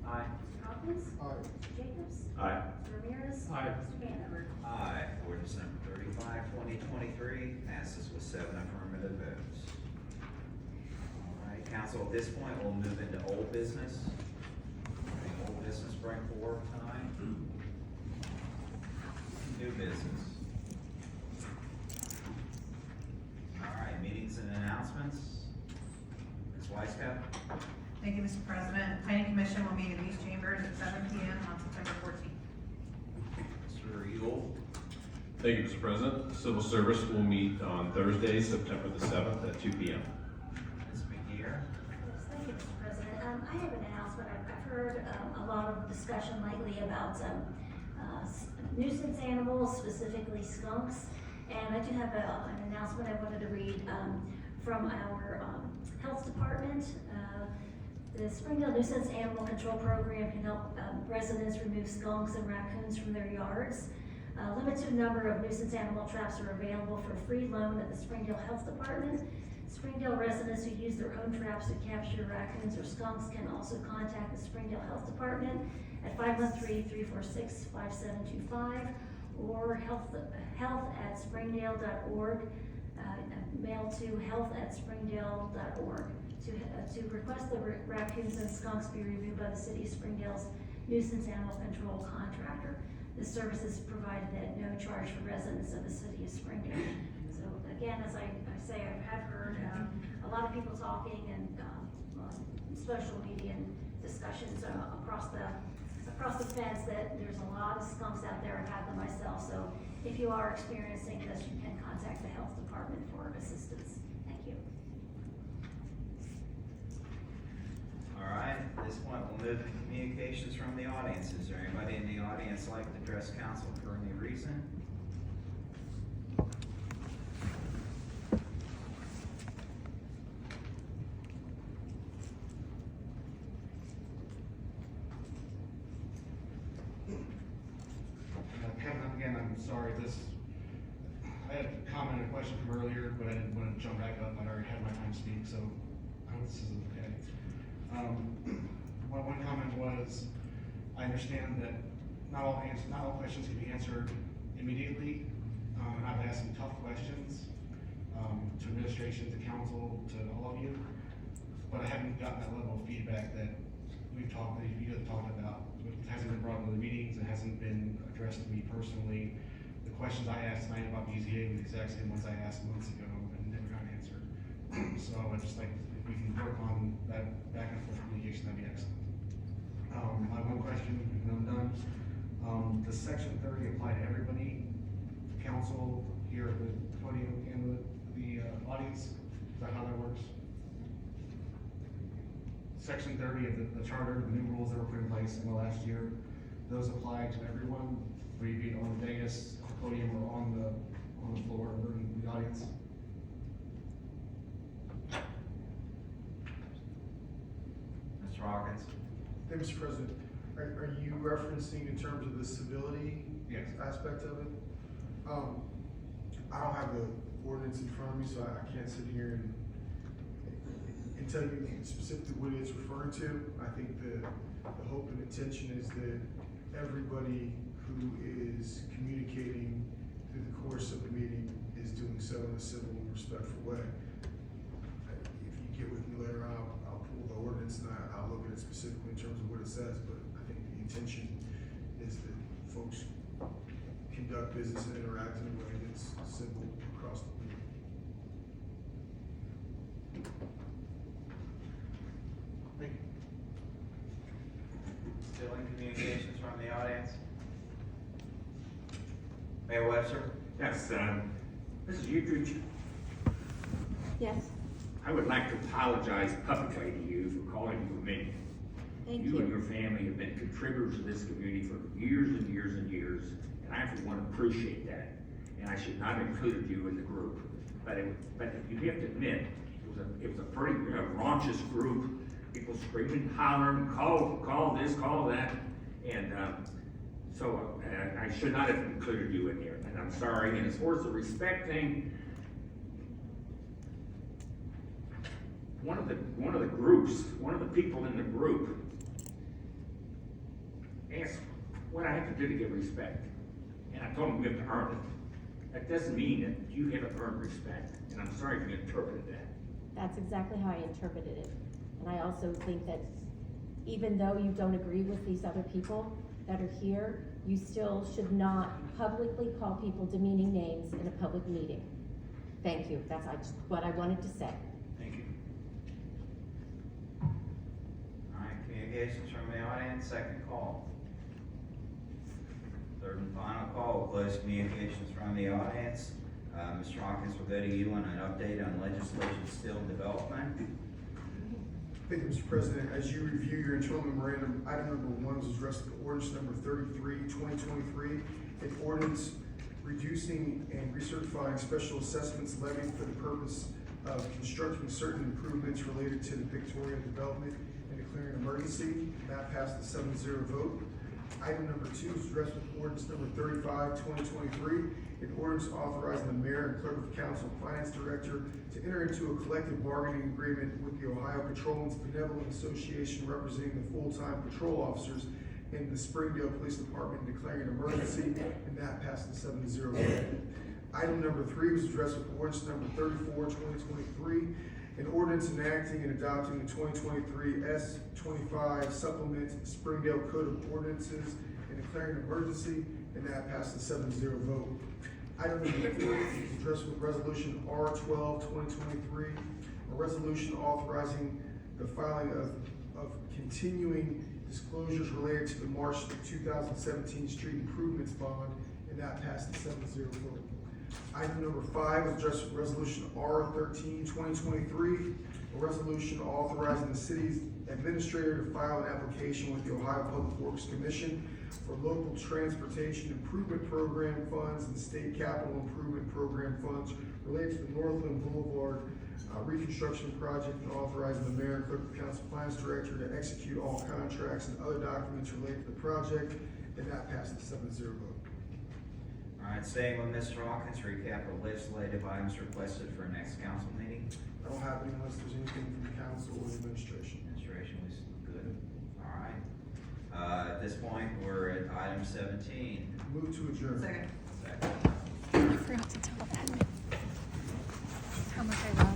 Aye. Mr. Hawkins? Aye. Mr. Jacobs? Aye. Mr. Ramirez? Aye. Mr. Hanover? Aye. Ordinance number 35, 2023 passes with 7 affirmative votes. All right, council, at this point, we'll move into old business. Any old business bring forward tonight? New business. All right, meetings and announcements. Ms. Weisskopf? Thank you, Mr. President. Planning Commission will meet in these chambers at 7 p.m. on September 14th. Mr. Yule? Thank you, Mr. President. Civil Service will meet on Thursday, September the 7th at 2 p.m. Ms. McGeer? Yes, thank you, Mr. President. I have an announcement. I've heard a lot of discussion lately about nuisance animals, specifically skunks. And I do have an announcement I wanted to read from our health department. The Springdale Nuisance Animal Control Program can help residents remove skunks and raccoons from their yards. A limited number of nuisance animal traps are available for free loan at the Springdale Health Department. Springdale residents who use their own traps to capture raccoons or skunks can also contact the Springdale Health Department at 513-346-5725 or health@springdale.org, mail to health@springdale.org to request the raccoons and skunks be removed by the City of Springdale's nuisance animal control contractor. This service is provided at no charge for residents of the City of Springdale. So again, as I say, I have heard a lot of people talking and social media and discussions across the fence that there's a lot of skunks out there. I've had them myself. So if you are experiencing this, you can contact the health department for assistance. Thank you. All right, at this point, we'll move to communications from the audience. Is there anybody in the audience like to address council for any reason? Kevin, again, I'm sorry, I had a comment and a question from earlier, but I didn't want to jump back up. I already had my time to speak, so I hope this is okay. One comment was, I understand that not all questions can be answered immediately, and I've asked some tough questions to administration, to council, to all of you, but I haven't gotten that level of feedback that you have talked about. It hasn't been brought into the meetings, it hasn't been addressed to me personally. The questions I asked tonight about BZA were the exact same ones I asked months ago and never got answered. So I'd just like, if we can work on that back and forth communication, that'd be excellent. I have one question, and I'm done. Does section 30 apply to everybody, council here at the podium and the audience? Is that how that works? Section 30 of the charter, the new rules that were put in place in the last year, those apply to everyone, whether you be on the dais, on the podium, or on the floor, or in the audience? Mr. Hawkins? Hey, Mr. President, are you referencing in terms of the civility Yes. aspect of it? I don't have the ordinance in front of me, so I can't sit here and tell you specifically what it's referring to. I think the hope and intention is that everybody who is communicating through the course of the meeting is doing so in a civil and respectful way. If you get with me later on, I'll pull the ordinance and I'll look at it specifically in terms of what it says, but I think the intention is that folks conduct business and interact in a way that's civil across the board. Thank you. Still in communications from the audience? Mayor Webster? Yes, Mrs. Udrich, Yes. I would like to apologize publicly to you for calling you a minion. Thank You and you. your family have been contributors to this community for years and years and years, and I for one appreciate that. And I should not have included you in the group, but you have to admit, it was a pretty raunchous group. People screaming, hollering, call this, call that, and so I should not have included you in here, and I'm sorry. And as far as the respect thing, one of the people in the group I have to do to get respect. And I told him we have to earn it. That doesn't mean that you haven't earned respect, and I'm sorry if you interpreted that. That's exactly how I interpreted it. And I also think that even though you don't agree with these other people that are here, you still should not publicly call people demeaning names in a public meeting. Thank you, that's what I wanted to say. Thank you. All right, communications from the audience, second call. Third and final call, we'll close communications from the audience. Mr. Hawkins, we'll go to you on an update on legislation still in development. Thank you, Mr. President. As you review your internal memorandum, item number 1 was addressed to ordinance number 33, 2023, an ordinance reducing and recertifying special assessments levied for the purpose of constructing certain improvements related to the Victoria development and declaring an emergency. That passed the 7-0 vote. Item number 2 is addressed with ordinance number 35, 2023, an ordinance authorizing the mayor and clerk of council, finance director to enter into a collective bargaining agreement with the Ohio Patrolmen's Benevolent Association representing the full-time patrol officers in the Springdale Police Department declaring an emergency, and that passed the 7-0 vote. Item number 3 was addressed with ordinance number 34, 2023, an ordinance enacting and adopting the 2023 S-25 supplement Springdale Code of Ordinances and declaring an emergency, and that passed the 7-0 vote. Item number 4 is addressed with resolution R-12, 2023, a resolution authorizing the filing of continuing disclosures related to the March 2017 street improvements bond, and that passed the 7-0 vote. Item number 5 is addressed with resolution R-13, 2023, a resolution authorizing the city's administrator to file an application with the Ohio Public Works Commission for local transportation improvement program funds and state capital improvement program funds related to the Northland Boulevard reconstruction project, and authorizing the mayor and clerk of council finance director to execute all contracts and other documents related to the project, and that passed the 7-0 vote. All right, staying with Mr. Hawkins, recap of legislative items requested for next council meeting. I don't have any unless there's anything from the council or the administration. Administration was good. All right. At this point, we're at item 17. Move to adjourn. Second. Second. I forgot to tell them how much I love